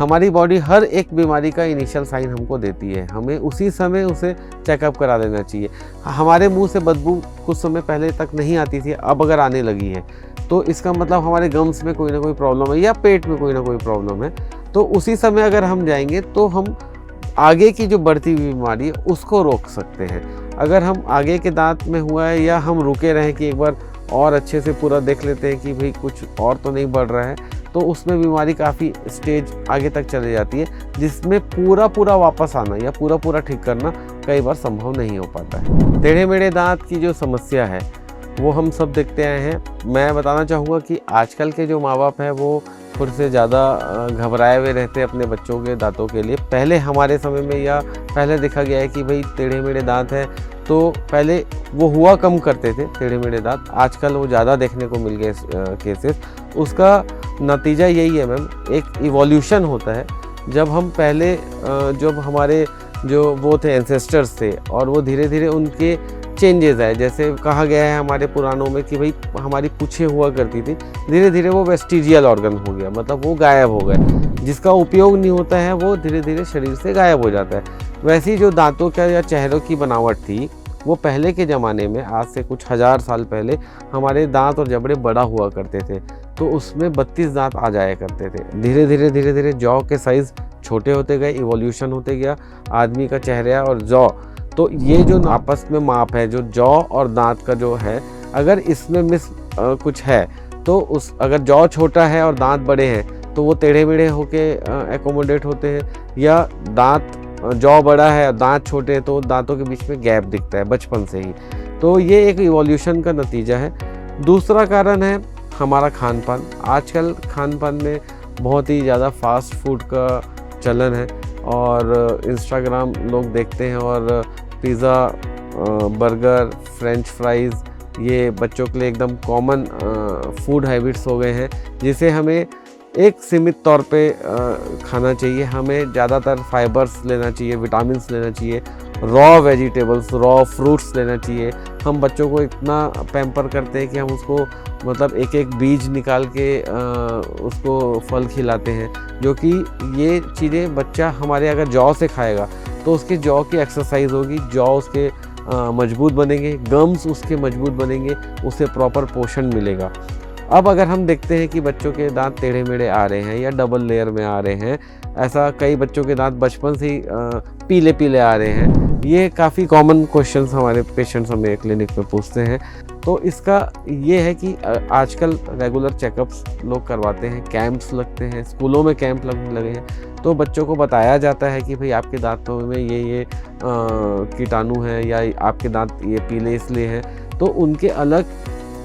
हमारी बॉडी हर एक बीमारी का इनिशियल साइन हमको देती है, हमें उसी समय उसे चेकअप करा देना चाहिए। हमारे मुंह से बदबू कुछ समय पहले तक नहीं आती थी, अब अगर आने लगी है तो इसका मतलब हमारे गम्स में कोई ना कोई प्रॉब्लम है या पेट में कोई ना कोई प्रॉब्लम है। तो उसी समय अगर हम जाएंगे तो हम आगे की जो बढ़ती हुई बीमारी है उसको रोक सकते हैं। अगर हम आगे के दांत में हुआ है या हम रुके रहें कि एक बार और अच्छे से पूरा देख लेते हैं कि भाई कुछ और तो नहीं बढ़ रहा है, तो उसमें बीमारी काफ़ी स्टेज आगे तक चली जाती है, जिसमें पूरा वापस आना या पूरा ठीक करना कई बार संभव नहीं हो पाता है। टेढ़े मेढ़े दांत की जो समस्या है वो हम सब देखते आए हैं। मैं बताना चाहूँगा कि आजकल के जो माँ बाप हैं वो थोड़े से ज़्यादा घबराए हुए रहते हैं अपने बच्चों के दांतों के लिए। पहले हमारे समय में या पहले देखा गया है कि भाई टेढ़े मेढ़े दांत हैं तो पहले वो हुआ कम करते थे टेढ़े मेढ़े दांत, आजकल वो ज़्यादा देखने को मिल गए केसेस। उसका नतीजा यही है मैम, एक इवोल्यूशन होता है। जब हम पहले जब हमारे जो वो थे एंसेस्टर्स थे और वो धीरे धीरे उनके चेंजेस आए, जैसे कहा गया है हमारे पुराणों में कि भाई हमारी पूँछें हुआ करती थी, धीरे धीरे वो वेस्टिजियल ऑर्गन हो गया, मतलब वो गायब हो गए। जिसका उपयोग नहीं होता है वो धीरे धीरे शरीर से गायब हो जाता है। वैसी जो दांतों का या चेहरों की बनावट थी वो पहले के ज़माने में, आज से कुछ 1000 साल पहले, हमारे दांत और जबड़े बड़ा हुआ करते थे, तो उसमें 32 दांत आ जाया करते थे। धीरे धीरे जॉ के साइज़ छोटे होते गए, इवोल्यूशन होते गया आदमी का चेहरा और जॉ। तो ये जो आपस में माप है, जो जॉ और दांत का जो है, अगर इसमें कुछ है तो उस अगर जॉ छोटा है और दांत बड़े हैं तो वो टेढ़े मेढ़े होके एकोमोडेट होते हैं, या दांत जॉ बड़ा है दांत छोटे हैं तो दांतों के बीच में गैप दिखता है बचपन से ही। तो ये एक इवोल्यूशन का नतीजा है। दूसरा कारण है हमारा खान पान। आजकल खान पान में बहुत ही ज़्यादा फास्ट फूड का चलन है और इंस्टाग्राम लोग देखते हैं और पिज़्ज़ा, बर्गर, फ्रेंच फ्राइज़ ये बच्चों के लिए एकदम कॉमन फूड हैबिट्स हो गए हैं, जिसे हमें एक सीमित तौर पे खाना चाहिए। हमें ज़्यादातर फाइबर्स लेना चाहिए, विटामिन्स लेना चाहिए, रॉ वेजिटेबल्स, रॉ फ्रूट्स लेना चाहिए। हम बच्चों को इतना पैम्पर करते हैं कि हम उसको मतलब एक एक बीज निकाल के उसको फल खिलाते हैं, जो कि ये चीज़ें बच्चा हमारे अगर जॉ से खाएगा तो उसके जॉ की एक्सरसाइज होगी, जॉ उसके मजबूत बनेंगे, गम्स उसके मजबूत बनेंगे, उसे प्रॉपर पोषण मिलेगा। अब अगर हम देखते हैं कि बच्चों के दांत टेढ़े मेढ़े आ रहे हैं या डबल लेयर में आ रहे हैं, ऐसा कई बच्चों के दांत बचपन से ही पीले पीले आ रहे हैं, ये काफ़ी कॉमन क्वेश्चंस हमारे पेशेंट्स हमें क्लिनिक में पूछते हैं। तो इसका ये है कि आजकल रेगुलर चेकअप्स लोग करवाते हैं, कैंप्स लगते हैं, स्कूलों में कैंप लगने लगे हैं, तो बच्चों को बताया जाता है कि भाई आपके दांतों में ये कीटाणु हैं या आपके दांत ये पीले इसलिए हैं। तो उनके अलग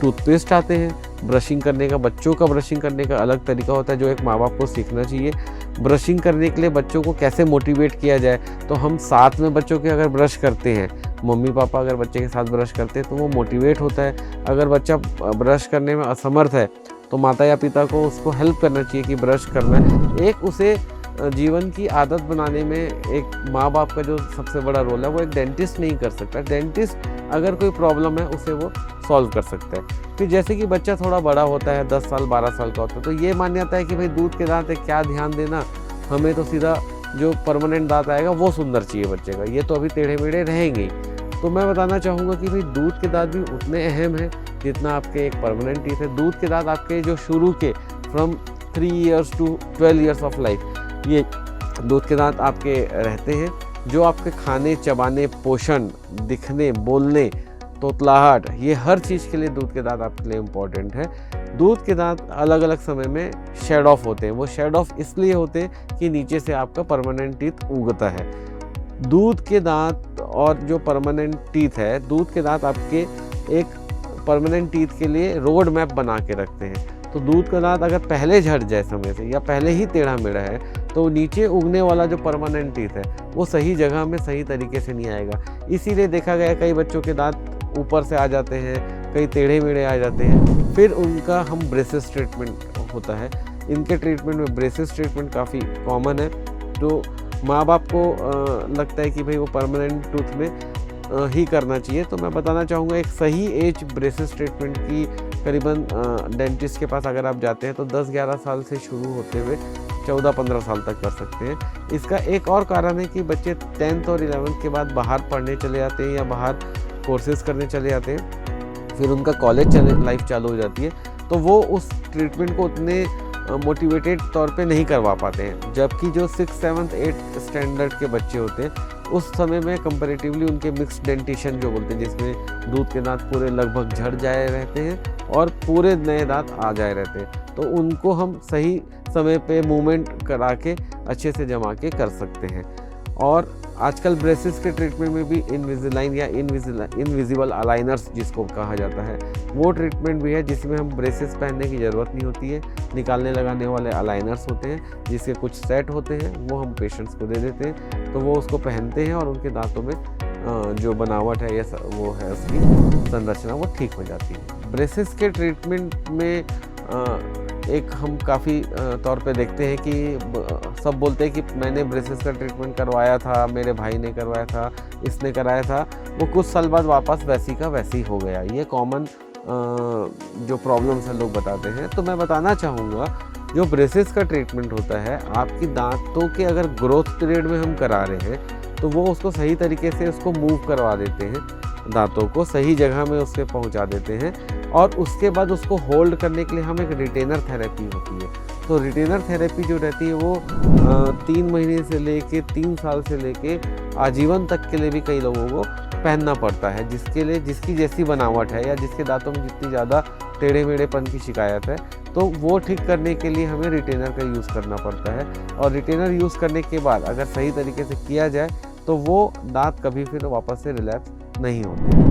टूथपेस्ट आते हैं, ब्रशिंग करने का, बच्चों का ब्रशिंग करने का अलग तरीका होता है जो एक माँ बाप को सीखना चाहिए। ब्रशिंग करने के लिए बच्चों को कैसे मोटिवेट किया जाए, तो हम साथ में बच्चों के अगर ब्रश करते हैं, मम्मी पापा अगर बच्चे के साथ ब्रश करते हैं तो वो मोटिवेट होता है। अगर बच्चा ब्रश करने में असमर्थ है तो माता या पिता को उसको हेल्प करना चाहिए कि ब्रश करना है। एक उसे जीवन की आदत बनाने में एक माँ बाप का जो सबसे बड़ा रोल है वो एक डेंटिस्ट नहीं कर सकता। डेंटिस्ट अगर कोई प्रॉब्लम है उसे वो सॉल्व कर सकता है। फिर जैसे कि बच्चा थोड़ा बड़ा होता है, 10 साल 12 साल का होता है, तो ये मान्यता है कि भाई दूध के दांत है, क्या ध्यान देना, हमें तो सीधा जो परमानेंट दांत आएगा वो सुंदर चाहिए बच्चे का, ये तो अभी टेढ़े मेढ़े रहेंगे ही। तो मैं बताना चाहूँगा कि भाई दूध के दांत भी उतने अहम हैं जितना आपके एक परमानेंट टीथ है। दूध के दांत आपके जो शुरू के from 3 years to 12 years of life, ये दूध के दांत आपके रहते हैं, जो आपके खाने, चबाने, पोषण, दिखने, बोलने, तोतलाहट, ये हर चीज़ के लिए दूध के दांत आपके लिए इम्पॉर्टेंट है। दूध के दांत अलग अलग समय में शेड ऑफ होते हैं। वो शेड ऑफ इसलिए होते हैं कि नीचे से आपका परमानेंट टीथ उगता है। दूध के दांत और जो परमानेंट टीथ है, दूध के दांत आपके एक परमानेंट टीथ के लिए रोड मैप बना के रखते हैं। तो दूध का दांत अगर पहले झड़ जाए समय से या पहले ही टेढ़ा मेढ़ा है तो नीचे उगने वाला जो परमानेंट टीथ है वो सही जगह में सही तरीके से नहीं आएगा। इसीलिए देखा गया कई बच्चों के दांत ऊपर से आ जाते हैं, कई टेढ़े मेढ़े आ जाते हैं। फिर उनका हम ब्रेसेस ट्रीटमेंट होता है। इनके ट्रीटमेंट में ब्रेसेस ट्रीटमेंट काफ़ी कॉमन है। तो माँ बाप को लगता है कि भाई वो परमानेंट टूथ में ही करना चाहिए। तो मैं बताना चाहूँगा एक सही एज ब्रेसेस ट्रीटमेंट की करीबन डेंटिस्ट के पास अगर आप जाते हैं तो 10-11 साल से शुरू होते हुए 14-15 साल तक कर सकते हैं। इसका एक और कारण है कि बच्चे 10th और 11th के बाद बाहर पढ़ने चले जाते हैं या बाहर कोर्सेज करने चले जाते हैं, फिर उनका कॉलेज लाइफ चालू हो जाती है, तो वो उस ट्रीटमेंट को उतने मोटिवेटेड तौर पे नहीं करवा पाते हैं। जबकि जो 6th, 7th, 8th स्टैंडर्ड के बच्चे होते हैं उस समय में कंपैरेटिवली उनके मिक्स्ड डेंटिशन जो बोलते हैं, जिसमें दूध के दांत पूरे लगभग झड़ जाए रहते हैं और पूरे नए दांत आ जाए रहते हैं, तो उनको हम सही समय पे मूवमेंट करा के अच्छे से जमा के कर सकते हैं। और आजकल ब्रेसेस के ट्रीटमेंट में भी इनविजिलाइन या इनविजिबल अलाइनर्स जिसको कहा जाता है, वो ट्रीटमेंट भी है जिसमें हम ब्रेसेस पहनने की ज़रूरत नहीं होती है। निकालने लगाने वाले अलाइनर्स होते हैं जिसके कुछ सेट होते हैं, वो हम पेशेंट्स को दे देते हैं, तो वो उसको पहनते हैं और उनके दांतों में जो बनावट है या वो है उसकी संरचना वो ठीक हो जाती है। ब्रेसेस के ट्रीटमेंट में एक हम काफ़ी तौर पे देखते हैं कि सब बोलते हैं कि मैंने ब्रेसेस का ट्रीटमेंट करवाया था, मेरे भाई ने करवाया था, इसने कराया था, वो कुछ साल बाद वापस वैसी का वैसी हो गया। ये कॉमन जो प्रॉब्लम्स हैं लोग बताते हैं। तो मैं बताना चाहूँगा, जो ब्रेसेस का ट्रीटमेंट होता है, आपकी दांतों के अगर ग्रोथ पीरियड में हम करा रहे हैं तो वो उसको सही तरीके से उसको मूव करवा देते हैं, दांतों को सही जगह में उसके पहुंचा देते हैं, और उसके बाद उसको होल्ड करने के लिए हम एक रिटेनर थेरेपी होती है। तो रिटेनर थेरेपी जो रहती है वो 3 महीने से लेके 3 साल से लेके आजीवन तक के लिए भी कई लोगों को पहनना पड़ता है, जिसके लिए जिसकी जैसी बनावट है या जिसके दांतों में जितनी ज़्यादा टेढ़े मेढ़ेपन की शिकायत है, तो वो ठीक करने के लिए हमें रिटेनर का यूज़ करना पड़ता है। और रिटेनर यूज़ करने के बाद अगर सही तरीके से किया जाए तो वो दांत कभी फिर वापस से रिलैप्स नहीं होते।